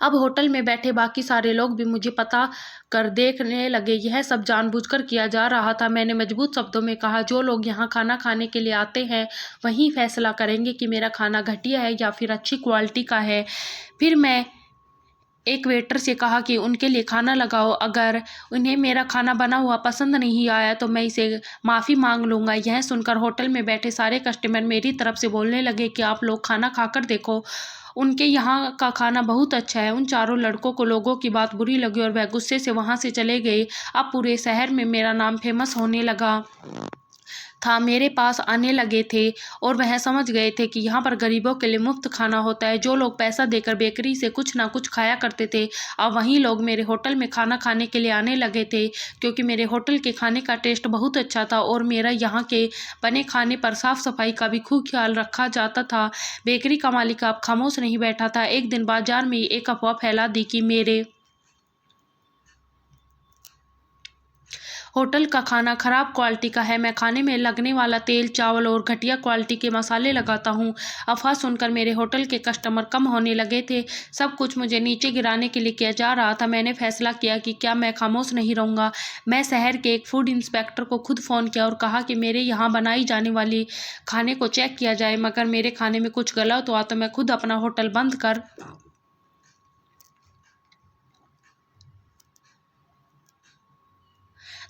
S1: अब होटल में बैठे बाकी सारे लोग भी मुझे पता कर देखने लगे। यह सब जानबूझकर किया जा रहा था। मैंने मजबूत शब्दों में कहा, जो लोग यहाँ खाना खाने के लिए आते हैं वही फैसला करेंगे कि मेरा खाना घटिया है या फिर अच्छी क्वालिटी का है। फिर मैं एक वेटर से कहा कि उनके लिए खाना लगाओ। अगर उन्हें मेरा खाना बना हुआ पसंद नहीं आया तो मैं इसे माफ़ी मांग लूँगा। यह सुनकर होटल में बैठे सारे कस्टमर मेरी तरफ से बोलने लगे कि आप लोग खाना खाकर देखो, उनके यहाँ का खाना बहुत अच्छा है। उन चारों लड़कों को लोगों की बात बुरी लगी और वह गुस्से से वहाँ से चले गए। अब पूरे शहर में मेरा नाम फेमस होने लगा था। मेरे पास आने लगे थे और वह समझ गए थे कि यहाँ पर गरीबों के लिए मुफ्त खाना होता है। जो लोग पैसा देकर बेकरी से कुछ ना कुछ खाया करते थे, अब वहीं लोग मेरे होटल में खाना खाने के लिए आने लगे थे, क्योंकि मेरे होटल के खाने का टेस्ट बहुत अच्छा था और मेरा यहाँ के बने खाने पर साफ सफाई का भी खूब ख्याल रखा जाता था। बेकरी का मालिक अब खामोश नहीं बैठा था। एक दिन बाजार में एक अफवाह फैला दी कि मेरे होटल का खाना खराब क्वालिटी का है। मैं खाने में लगने वाला तेल, चावल और घटिया क्वालिटी के मसाले लगाता हूँ। अफवाह सुनकर मेरे होटल के कस्टमर कम होने लगे थे। सब कुछ मुझे नीचे गिराने के लिए किया जा रहा था। मैंने फैसला किया कि क्या मैं खामोश नहीं रहूँगा। मैं शहर के एक फूड इंस्पेक्टर को खुद फ़ोन किया और कहा कि मेरे यहाँ बनाई जाने वाली खाने को चेक किया जाए। मगर मेरे खाने में कुछ गलत हुआ तो मैं खुद अपना होटल बंद कर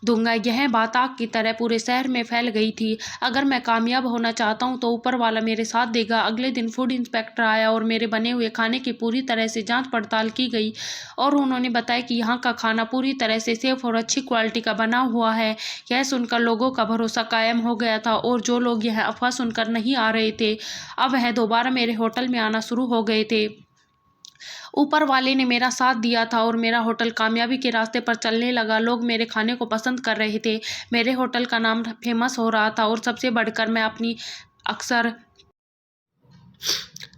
S1: दूंगा। यह बात आग की तरह पूरे शहर में फैल गई थी। अगर मैं कामयाब होना चाहता हूं तो ऊपर वाला मेरे साथ देगा। अगले दिन फूड इंस्पेक्टर आया और मेरे बने हुए खाने की पूरी तरह से जांच पड़ताल की गई और उन्होंने बताया कि यहाँ का खाना पूरी तरह से सेफ और अच्छी क्वालिटी का बना हुआ है। यह सुनकर लोगों का भरोसा कायम हो गया था और जो लोग यह अफवाह सुनकर नहीं आ रहे थे, अब वह दोबारा मेरे होटल में आना शुरू हो गए थे। ऊपर वाले ने मेरा साथ दिया था और मेरा होटल कामयाबी के रास्ते पर चलने लगा। लोग मेरे खाने को पसंद कर रहे थे। मेरे होटल का नाम फेमस हो रहा था और सबसे बढ़कर मैं अपनी अक्सर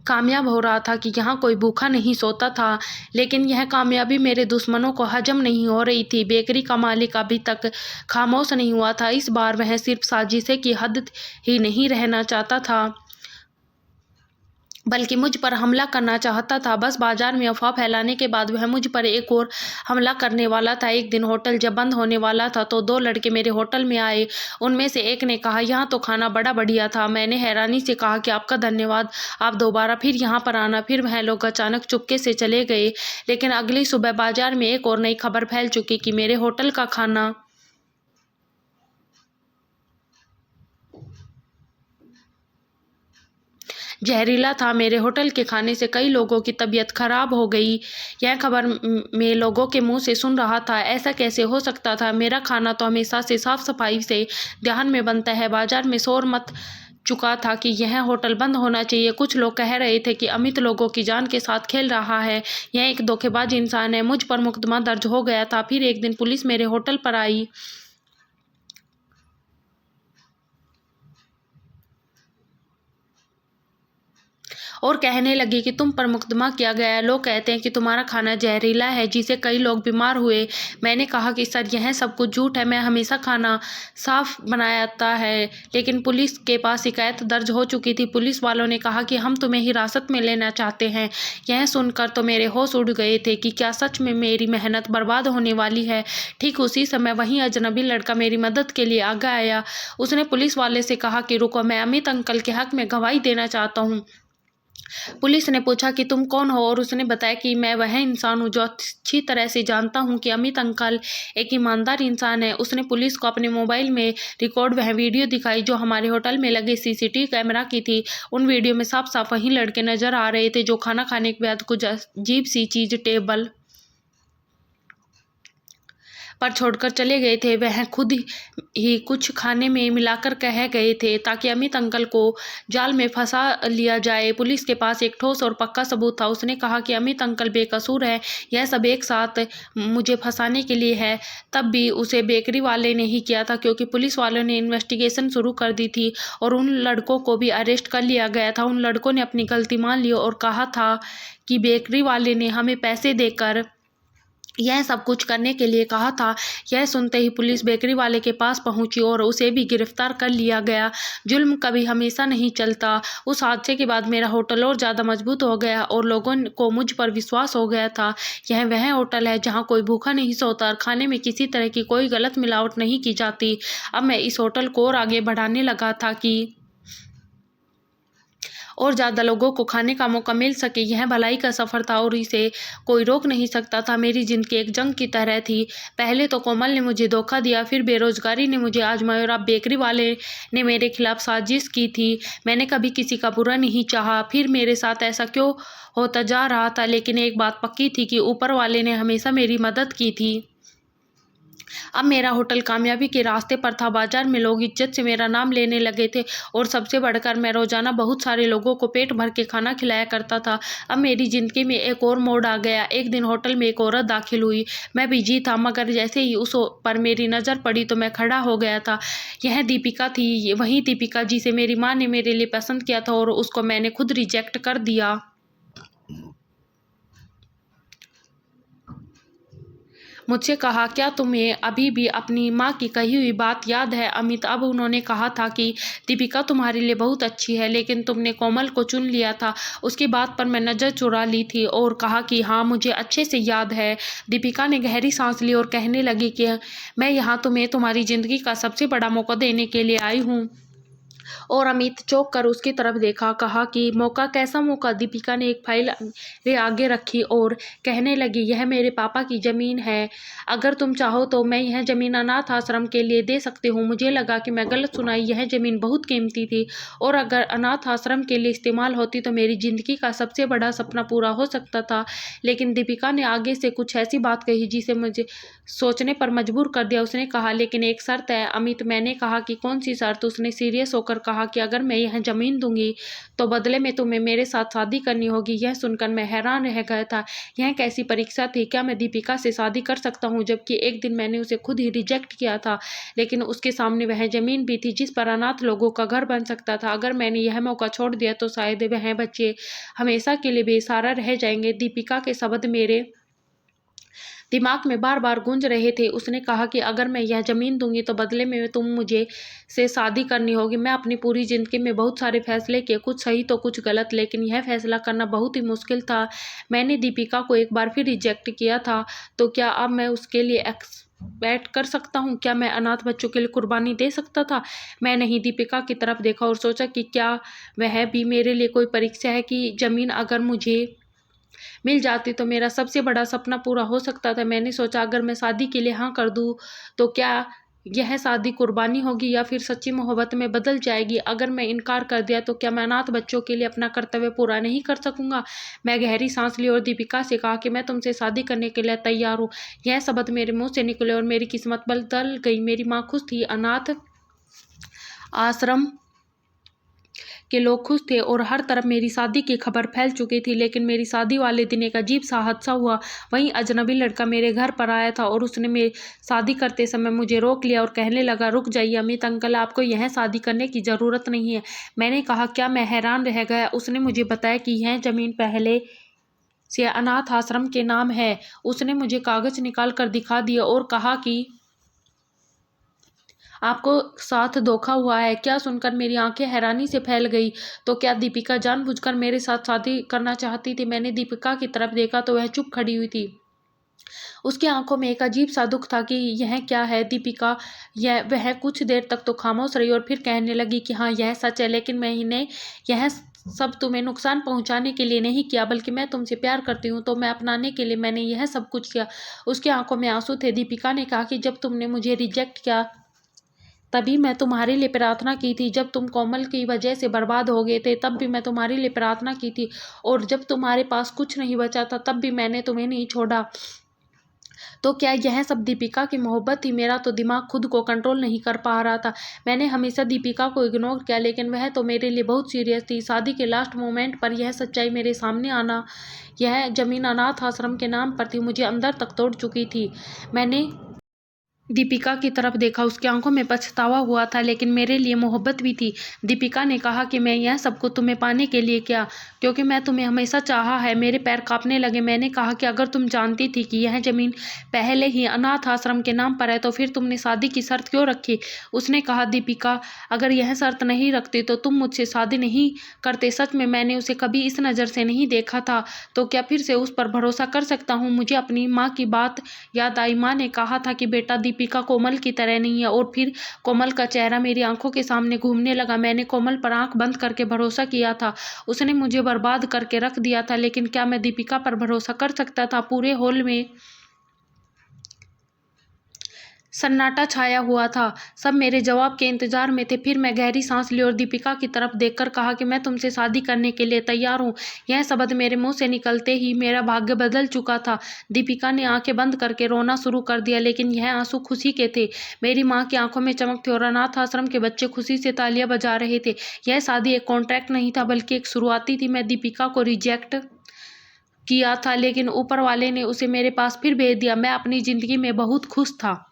S1: कामयाब हो रहा था कि यहाँ कोई भूखा नहीं सोता था। लेकिन यह कामयाबी मेरे दुश्मनों को हजम नहीं हो रही थी। बेकरी का मालिक अभी तक खामोश नहीं हुआ था। इस बार वह सिर्फ साजिशें की हद ही नहीं रहना चाहता था, बल्कि मुझ पर हमला करना चाहता था। बस बाजार में अफवाह फैलाने के बाद वह मुझ पर एक और हमला करने वाला था। एक दिन होटल जब बंद होने वाला था तो दो लड़के मेरे होटल में आए। उनमें से एक ने कहा, यहाँ तो खाना बड़ा बढ़िया था। मैंने हैरानी से कहा कि आपका धन्यवाद, आप दोबारा फिर यहाँ पर आना। फिर वह लोग अचानक चुपके से चले गए। लेकिन अगली सुबह बाजार में एक और नई खबर फैल चुकी कि मेरे होटल का खाना जहरीला था। मेरे होटल के खाने से कई लोगों की तबीयत खराब हो गई। यह खबर मैं लोगों के मुंह से सुन रहा था। ऐसा कैसे हो सकता था? मेरा खाना तो हमेशा से साफ सफाई से ध्यान में बनता है। बाजार में शोर मच चुका था कि यह होटल बंद होना चाहिए। कुछ लोग कह रहे थे कि अमित लोगों की जान के साथ खेल रहा है, यह एक धोखेबाज इंसान है। मुझ पर मुकदमा दर्ज हो गया था। फिर एक दिन पुलिस मेरे होटल पर आई और कहने लगी कि तुम पर मुकदमा किया गया है। लोग कहते हैं कि तुम्हारा खाना जहरीला है, जिससे कई लोग बीमार हुए। मैंने कहा कि सर, यह सब कुछ झूठ है। मैं हमेशा खाना साफ बनाता है। लेकिन पुलिस के पास शिकायत दर्ज हो चुकी थी। पुलिस वालों ने कहा कि हम तुम्हें हिरासत में लेना चाहते हैं। यह सुनकर तो मेरे होश उड़ गए थे कि क्या सच में मेरी मेहनत बर्बाद होने वाली है। ठीक उसी समय वहीं अजनबी लड़का मेरी मदद के लिए आगे आया। उसने पुलिस वाले से कहा कि रुको, मैं अमित अंकल के हक में गवाही देना चाहता हूँ। पुलिस ने पूछा कि तुम कौन हो, और उसने बताया कि मैं वह इंसान हूँ जो अच्छी तरह से जानता हूँ कि अमित अंकल एक ईमानदार इंसान है। उसने पुलिस को अपने मोबाइल में रिकॉर्ड वह वीडियो दिखाई जो हमारे होटल में लगे सीसीटीवी कैमरा की थी। उन वीडियो में साफ साफ वही लड़के नजर आ रहे थे जो खाना खाने के बाद कुछ अजीब सी चीज टेबल पर छोड़कर चले गए थे। वह खुद ही कुछ खाने में मिलाकर कह गए थे ताकि अमित अंकल को जाल में फंसा लिया जाए। पुलिस के पास एक ठोस और पक्का सबूत था। उसने कहा कि अमित अंकल बेकसूर है, यह सब एक साथ मुझे फंसाने के लिए है। तब भी उसे बेकरी वाले ने ही किया था, क्योंकि पुलिस वालों ने इन्वेस्टिगेशन शुरू कर दी थी और उन लड़कों को भी अरेस्ट कर लिया गया था। उन लड़कों ने अपनी गलती मान ली और कहा था कि बेकरी वाले ने हमें पैसे देकर यह सब कुछ करने के लिए कहा था। यह सुनते ही पुलिस बेकरी वाले के पास पहुंची और उसे भी गिरफ्तार कर लिया गया। जुल्म कभी हमेशा नहीं चलता। उस हादसे के बाद मेरा होटल और ज़्यादा मजबूत हो गया और लोगों को मुझ पर विश्वास हो गया था। यह वह होटल है जहां कोई भूखा नहीं सोता और खाने में किसी तरह की कोई गलत मिलावट नहीं की जाती। अब मैं इस होटल को और आगे बढ़ाने लगा था कि और ज़्यादा लोगों को खाने का मौका मिल सके। यह भलाई का सफ़र था और इसे कोई रोक नहीं सकता था। मेरी ज़िंदगी एक जंग की तरह थी। पहले तो कोमल ने मुझे धोखा दिया, फिर बेरोजगारी ने मुझे आजमाया और अब बेकरी वाले ने मेरे खिलाफ साजिश की थी। मैंने कभी किसी का बुरा नहीं चाहा, फिर मेरे साथ ऐसा क्यों होता जा रहा था? लेकिन एक बात पक्की थी कि ऊपर वाले ने हमेशा मेरी मदद की थी। अब मेरा होटल कामयाबी के रास्ते पर था। बाजार में लोग इज्जत से मेरा नाम लेने लगे थे और सबसे बढ़कर मैं रोजाना बहुत सारे लोगों को पेट भर के खाना खिलाया करता था। अब मेरी जिंदगी में एक और मोड़ आ गया। एक दिन होटल में एक औरत दाखिल हुई। मैं बिजी था, मगर जैसे ही उस पर मेरी नज़र पड़ी तो मैं खड़ा हो गया था। यह दीपिका थी, वही दीपिका जिसे मेरी माँ ने मेरे लिए पसंद किया था और उसको मैंने खुद रिजेक्ट कर दिया। मुझसे कहा, क्या तुम्हें अभी भी अपनी माँ की कही हुई बात याद है अमित? अब उन्होंने कहा था कि दीपिका तुम्हारे लिए बहुत अच्छी है, लेकिन तुमने कोमल को चुन लिया था। उसकी बात पर मैं नज़र चुरा ली थी और कहा कि हाँ, मुझे अच्छे से याद है। दीपिका ने गहरी सांस ली और कहने लगी कि मैं यहाँ तुम्हें तुम्हारी ज़िंदगी का सबसे बड़ा मौका देने के लिए आई हूँ। और अमित चौंक कर उसकी तरफ देखा। कहा कि मौका? कैसा मौका? दीपिका ने एक फाइल मेरे आगे रखी और कहने लगी, यह मेरे पापा की ज़मीन है। अगर तुम चाहो तो मैं यह ज़मीन अनाथ आश्रम के लिए दे सकती हूँ। मुझे लगा कि मैं गलत सुनाई। यह ज़मीन बहुत कीमती थी और अगर अनाथ आश्रम के लिए इस्तेमाल होती तो मेरी ज़िंदगी का सबसे बड़ा सपना पूरा हो सकता था। लेकिन दीपिका ने आगे से कुछ ऐसी बात कही जिसे मुझे सोचने पर मजबूर कर दिया। उसने कहा, लेकिन एक शर्त है अमित। मैंने कहा कि कौन सी शर्त? उसने सीरियस होकर कहा कि अगर मैं यह ज़मीन दूंगी तो बदले में तुम्हें मेरे साथ शादी करनी होगी। यह सुनकर मैं हैरान रह गया था। यह कैसी परीक्षा थी? क्या मैं दीपिका से शादी कर सकता हूँ, जबकि एक दिन मैंने उसे खुद ही रिजेक्ट किया था? लेकिन उसके सामने वह ज़मीन भी थी जिस पर अनाथ लोगों का घर बन सकता था। अगर मैंने यह मौका छोड़ दिया तो शायद वह बच्चे हमेशा के लिए बेसहारा रह जाएंगे। दीपिका के शब्द मेरे दिमाग में बार बार गूंज रहे थे। उसने कहा कि अगर मैं यह ज़मीन दूंगी तो बदले में तुम मुझे से शादी करनी होगी। मैं अपनी पूरी ज़िंदगी में बहुत सारे फैसले किए, कुछ सही तो कुछ गलत, लेकिन यह फैसला करना बहुत ही मुश्किल था। मैंने दीपिका को एक बार फिर रिजेक्ट किया था, तो क्या अब मैं उसके लिए एक्सपेक्ट कर सकता हूँ? क्या मैं अनाथ बच्चों के लिए कुर्बानी दे सकता था? मैं नहीं। दीपिका की तरफ देखा और सोचा कि क्या वह भी मेरे लिए कोई परीक्षा है कि ज़मीन अगर मुझे मिल जाती तो मेरा सबसे बड़ा सपना पूरा हो सकता था। मैंने सोचा, अगर मैं शादी के लिए हाँ कर दूँ तो क्या यह शादी कुर्बानी होगी या फिर सच्ची मोहब्बत में बदल जाएगी? अगर मैं इनकार कर दिया तो क्या मैं अनाथ बच्चों के लिए अपना कर्तव्य पूरा नहीं कर सकूंगा? मैं गहरी सांस ली और दीपिका से कहा कि मैं तुमसे शादी करने के लिए तैयार हूँ। यह शब्द मेरे मुंह से निकले और मेरी किस्मत बदल गई। मेरी माँ खुश थी, अनाथ आश्रम के लोग खुश थे और हर तरफ मेरी शादी की खबर फैल चुकी थी। लेकिन मेरी शादी वाले दिन एक अजीब सा हादसा हुआ। वहीं अजनबी लड़का मेरे घर पर आया था और उसने मेरी शादी करते समय मुझे रोक लिया और कहने लगा, रुक जाइए अमित अंकल, आपको यह शादी करने की ज़रूरत नहीं है। मैंने कहा, क्या? मैं हैरान रह गया। उसने मुझे बताया कि यह ज़मीन पहले से अनाथ आश्रम के नाम है। उसने मुझे कागज़ निकाल कर दिखा दिया और कहा कि आपको साथ धोखा हुआ है। क्या सुनकर मेरी आंखें हैरानी से फैल गई। तो क्या दीपिका जानबूझकर मेरे साथ शादी करना चाहती थी? मैंने दीपिका की तरफ देखा तो वह चुप खड़ी हुई थी। उसकी आंखों में एक अजीब सा दुख था कि यह क्या है। दीपिका वह कुछ देर तक तो खामोश रही और फिर कहने लगी कि हाँ, यह सच है, लेकिन मैंने यह सब तुम्हें नुकसान पहुंचाने के लिए नहीं किया, बल्कि मैं तुमसे प्यार करती हूँ तो मैं अपनाने के लिए मैंने यह सब कुछ किया। उसकी आंखों में आंसू थे। दीपिका ने कहा कि जब तुमने मुझे रिजेक्ट किया तभी मैं तुम्हारे लिए प्रार्थना की थी। जब तुम कोमल की वजह से बर्बाद हो गए थे तब भी मैं तुम्हारे लिए प्रार्थना की थी। और जब तुम्हारे पास कुछ नहीं बचा था तब भी मैंने तुम्हें नहीं छोड़ा। तो क्या यह सब दीपिका की मोहब्बत थी? मेरा तो दिमाग खुद को कंट्रोल नहीं कर पा रहा था। मैंने हमेशा दीपिका को इग्नोर किया, लेकिन वह तो मेरे लिए बहुत सीरियस थी। शादी के लास्ट मोमेंट पर यह सच्चाई मेरे सामने आना, यह ज़मीन अनाथ आश्रम के नाम पर थी, मुझे अंदर तक तोड़ चुकी थी। मैंने दीपिका की तरफ देखा। उसकी आंखों में पछतावा हुआ था, लेकिन मेरे लिए मोहब्बत भी थी। दीपिका ने कहा कि मैं यह सब कुछ तुम्हें पाने के लिए किया, क्योंकि मैं तुम्हें हमेशा चाहा है। मेरे पैर कांपने लगे। मैंने कहा कि अगर तुम जानती थी कि यह ज़मीन पहले ही अनाथ आश्रम के नाम पर है तो फिर तुमने शादी की शर्त क्यों रखी? उसने कहा, दीपिका, अगर यह शर्त नहीं रखती तो तुम मुझसे शादी नहीं करते। सच में मैंने उसे कभी इस नज़र से नहीं देखा था, तो क्या फिर से उस पर भरोसा कर सकता हूँ? मुझे अपनी माँ की बात याद आई। माँ ने कहा था कि बेटा, दीपिका कोमल की तरह नहीं है। और फिर कोमल का चेहरा मेरी आंखों के सामने घूमने लगा। मैंने कोमल पर आंख बंद करके भरोसा किया था। उसने मुझे बर्बाद करके रख दिया था, लेकिन क्या मैं दीपिका पर भरोसा कर सकता था? पूरे हॉल में सन्नाटा छाया हुआ था। सब मेरे जवाब के इंतजार में थे। फिर मैं गहरी सांस ली और दीपिका की तरफ देखकर कहा कि मैं तुमसे शादी करने के लिए तैयार हूँ। यह शब्द मेरे मुंह से निकलते ही मेरा भाग्य बदल चुका था। दीपिका ने आंखें बंद करके रोना शुरू कर दिया, लेकिन यह आंसू खुशी के थे। मेरी माँ की आंखों में चमक थी और अनाथ आश्रम के बच्चे खुशी से तालियां बजा रहे थे। यह शादी एक कॉन्ट्रैक्ट नहीं था, बल्कि एक शुरुआती थी। मैं दीपिका को रिजेक्ट किया था, लेकिन ऊपर वाले ने उसे मेरे पास फिर भेज दिया। मैं अपनी जिंदगी में बहुत खुश था।